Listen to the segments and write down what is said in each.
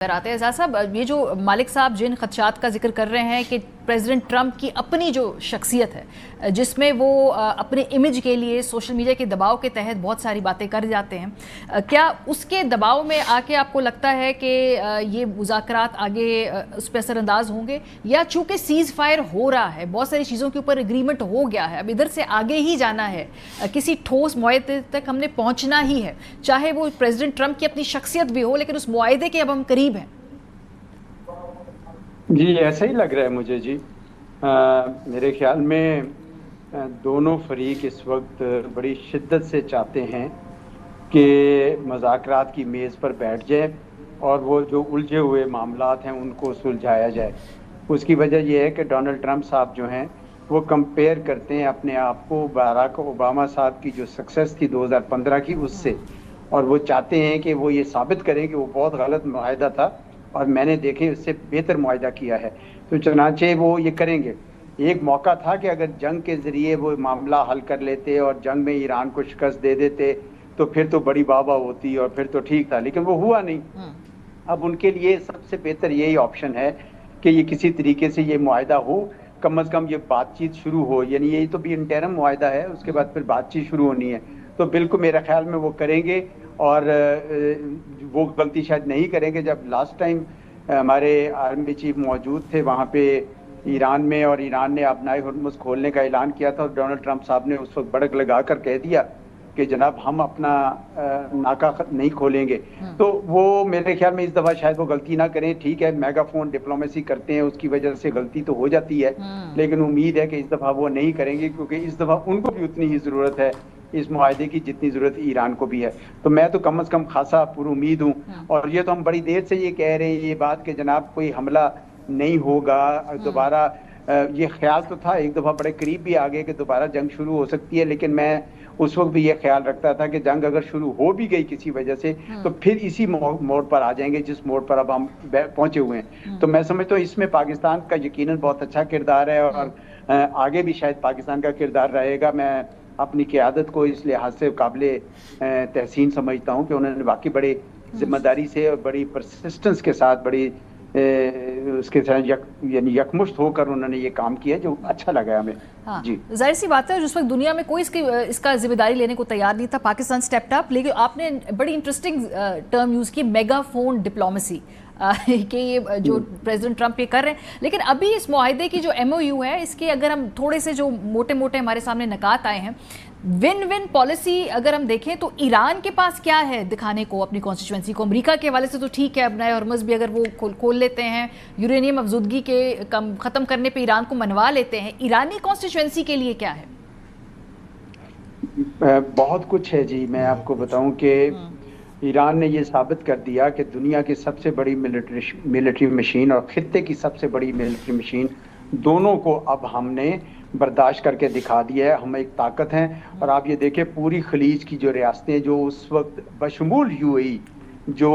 आते हैं एजाज साहब, ये जो मालिक साहब जिन खदशात का जिक्र कर रहे हैं कि प्रेसिडेंट ट्रंप की अपनी जो शख्सियत है जिसमें वो अपने इमेज के लिए सोशल मीडिया के दबाव के तहत बहुत सारी बातें कर जाते हैं, क्या उसके दबाव में आके आपको लगता है कि ये मुज़ाकरात आगे उस पर असरअंदाज होंगे, या चूँकि सीज़ फायर हो रहा है, बहुत सारी चीज़ों के ऊपर एग्रीमेंट हो गया है, अब इधर से आगे ही जाना है, किसी ठोस मुआहदे तक हमने पहुँचना ही है, चाहे वो प्रेसिडेंट ट्रंप की अपनी शख्सियत भी हो, लेकिन उस मुआहदे के अब हम करीब हैं? जी ऐसा ही लग रहा है मुझे जी। मेरे ख्याल में दोनों फरीक इस वक्त बड़ी शिद्दत से चाहते हैं कि मुज़ाकरात की मेज़ पर बैठ जाए और वो जो उलझे हुए मामलात हैं उनको सुलझाया जाए। उसकी वजह यह है कि डोनाल्ड ट्रंप साहब जो हैं वो कंपेयर करते हैं अपने आप को बराक ओबामा साहब की जो सक्सेस थी 2015 की उससे, और वो चाहते हैं कि वो ये साबित करें कि वो बहुत गलत मुआहदा था और मैंने देखे उससे बेहतर मुआहदा किया है। तो चनाचे वो ये करेंगे। एक मौका था कि अगर जंग के ज़रिए वो मामला हल कर लेते और जंग में ईरान को शिकस्त दे देते तो फिर तो बड़ी बाबा होती और फिर तो ठीक था, लेकिन वो हुआ नहीं। अब उनके लिए सबसे बेहतर यही ऑप्शन है कि ये किसी तरीके से ये मुआहदा हो, कम से कम ये बातचीत शुरू हो, यानी ये तो भी इंटरम मुआहदा है, उसके बाद फिर बातचीत शुरू होनी है। तो बिल्कुल मेरे ख्याल में वो करेंगे और वो गलती शायद नहीं करेंगे। जब लास्ट टाइम हमारे आर्मी चीफ मौजूद थे वहाँ पे ईरान में, और ईरान ने अपनाए हुर्मुज़ खोलने का ऐलान किया था, और डोनाल्ड ट्रंप साहब ने उस वक्त भड़क लगा कर कह दिया कि जनाब हम अपना नाका नहीं खोलेंगे। तो वो मेरे ख्याल में इस दफ़ा शायद वो गलती ना करें। ठीक है, मेगाफोन डिप्लोमेसी करते हैं, उसकी वजह से गलती तो हो जाती है, लेकिन उम्मीद है कि इस दफ़ा वो नहीं करेंगे, क्योंकि इस दफ़ा उनको भी उतनी ही ज़रूरत है इस मुआहदे की जितनी ज़रूरत ईरान को भी है। तो मैं तो कम से कम खासा पुरुमीद हूँ। और ये तो हम बड़ी देर से ये कह रहे हैं ये बात कि जनाब कोई हमला नहीं होगा दोबारा। ये ख्याल तो था, एक दफ़ा बड़े करीब भी आ गए कि दोबारा जंग शुरू हो सकती है, लेकिन मैं उस वक्त भी ये ख्याल रखता था कि जंग अगर शुरू हो भी गई किसी वजह से तो फिर इसी मोड़ पर आ जाएंगे जिस मोड़ पर अब हम पहुंचे हुए हैं। तो मैं समझता हूँ इसमें पाकिस्तान का यकीनन बहुत अच्छा किरदार है और आगे भी शायद पाकिस्तान का किरदार रहेगा। मैं अपनी क़यादत को इस लिहाज से काबिले तहसीन समझता हूँ कि उन्होंने वाकई बड़ी जिम्मेदारी से और बड़ी परसिस्टेंस के साथ बड़ी उसके साथ यानी यकमुश्त होकर उन्होंने ये काम किया, जो अच्छा लगा हमें। हाँ, जी जाहिर सी बात है, जिस वक्त दुनिया में कोई इसका जिम्मेदारी लेने को तैयार नहीं था, पाकिस्तान स्टेप्ड अप। लेकिन आपने बड़ी इंटरेस्टिंग टर्म यूज़ की, मेगाफोन डिप्लोमेसी, कि ये जो प्रेसिडेंट ट्रंप ये कर रहे हैं। लेकिन अभी इस मुआहदे की जो MOU है, इसके अगर हम थोड़े से जो मोटे मोटे हमारे सामने नकात आए हैं, विन विन पॉलिसी अगर हम देखें तो ईरान के पास क्या है दिखाने को अपनी कॉन्स्टिट्यूंसी को? अमेरिका के हवाले से तो ठीक है, अपना हॉर्मज़ भी अगर वो खोल लेते हैं, यूरेनियम अफजूदगी के ख़त्म करने पे ईरान को मनवा लेते हैं, ईरानी कॉन्स्टिट्यूंसी के लिए क्या है? बहुत कुछ है जी। मैं आपको बताऊं कि ईरान ने ये साबित कर दिया कि दुनिया की सबसे बड़ी मिलिट्री मशीन और खित्ते की सबसे बड़ी मिलिट्री मशीन दोनों को अब हमने बर्दाश्त करके दिखा दिया है। हम एक ताकत हैं। और आप ये देखें पूरी खलीज की जो रियासतें जो उस वक्त बशमूल UAE जो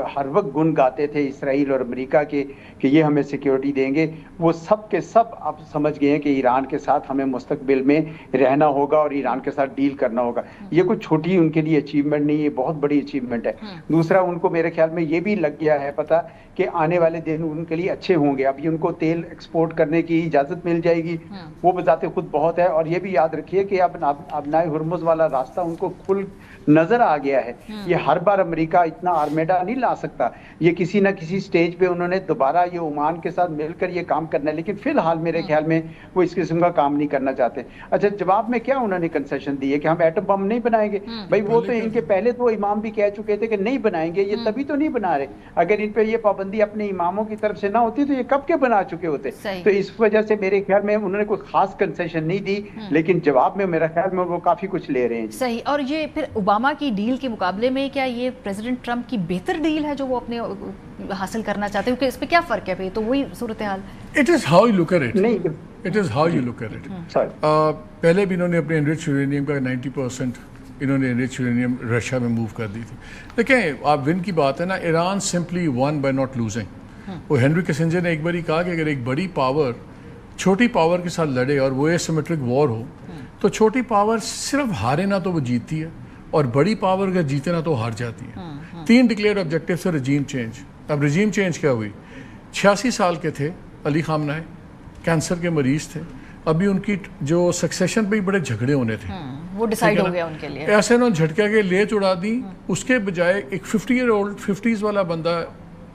हर वक्त गुन गाते थे इसराइल और अमेरिका के कि ये हमें सिक्योरिटी देंगे, वो सब के सब अब समझ गए हैं कि ईरान के साथ हमें मुस्तकबिल में रहना होगा और ईरान के साथ डील करना होगा। ये कोई छोटी उनके लिए अचीवमेंट नहीं, ये बहुत बड़ी अचीवमेंट है। दूसरा, उनको मेरे ख्याल में ये भी लग गया है पता कि आने वाले दिन उनके लिए अच्छे होंगे। अभी उनको तेल एक्सपोर्ट करने की इजाज़त मिल जाएगी, वो बजाते खुद बहुत है। और ये भी याद रखिए कि अब नाए हुर्मुज़ वाला रास्ता उनको खुल नजर आ गया है। ये हर बार अमेरिका इतना आर्मेडा नहीं ला सकता, ये किसी ना किसी स्टेज पे उन्होंने दोबारा ये ओमान के साथ मिलकर ये काम करना है, लेकिन फिलहाल मेरे ख्याल में वो इस किस्म का काम नहीं करना चाहते। अच्छा, जवाब में क्या उन्होंने कंसेशन दी है कि हम एटम बम नहीं बनाएंगे। भाई वो तो इनके पहले तो इमाम भी कह चुके थे कि नहीं बनाएंगे, ये तभी तो नहीं बना रहे। अगर इन पे ये पाबंदी अपने इमामों की तरफ से ना होती तो ये कब के बना चुके होते। तो इस वजह से मेरे ख्याल में उन्होंने कोई खास कंसेशन नहीं दी, लेकिन जवाब में मेरे ख्याल में वो काफी कुछ ले रहे हैं। सही। और ये फिर ओबामा की डील के मुकाबले में क्या ये प्रेसिडेंट ट्रंप की बेहतर डील है जो वो अपने हासिल करना चाहते हैं? क्योंकि इस पे क्या फर्क है फिर? तो वही सूरत हाल। It is how you look at it. नहीं, it is how you look at it. पहले भी इन्होंने अपने एनरिच यूरेनियम का 90% इन्होंने एनरिच यूरेनियम रशिया में मूव कर दी थी। देखें, आप विन की बात है ना, Iran simply one by not losing. वो हेनरी किसिंजर ने एक बार ही कहा कि अगर एक बड़ी पावर छोटी पावर के साथ लड़े और वो एसिमेट्रिक वॉर हो तो छोटी पावर सिर्फ हारे ना तो वो जीतती है, और बड़ी पावर अगर जीते ना तो हार जाती है। 3 डिक्लेयर्ड ऑब्जेक्टिव्स है: रजीम चेंज, اب رجیم چینج کیا ہوئی, 86 سال کے تھے علی خامنہ, کینسر کے مریض تھے, ابھی ان کی جو سکسیشن پہ ہی بڑے جھگڑے ہونے تھے, وہ ڈیسائیڈ ہو گیا ان کے لیے, ایسے انہوں نے جھٹکا کے لیچ اڑا دی, اس کے بجائے ایک 50 والا بندہ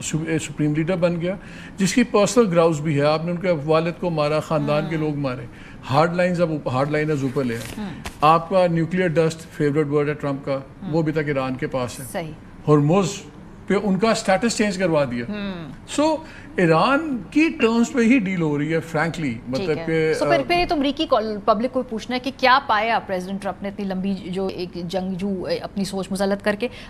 سپریم لیڈر بن گیا جس کی پرسنل گراؤز بھی ہے. آپ نے ان کے والد کو مارا, خاندان کے لوگ مارے, ہارڈ لائنز اوپر لے آئے. آپ کا نیوکلیئر ڈسٹ فیوریٹ ورڈ ہے ٹرمپ کا, وہ ابھی تک ایران کے پاس ہے. صحیح. ہرمز پہ ان کا سٹیٹس چینج کروا دیا. سو ایران کی ٹرمز پہ ہی ڈیل ہو رہی ہے فرینکلی, مطلب کہ سو پھر یہ تو امریکی پبلک کو پوچھنا ہے کہ کیا پایا پریزیڈنٹ ٹرمپ نے اتنی لمبی جو ایک جنگجو اپنی سوچ مسلط کر کے.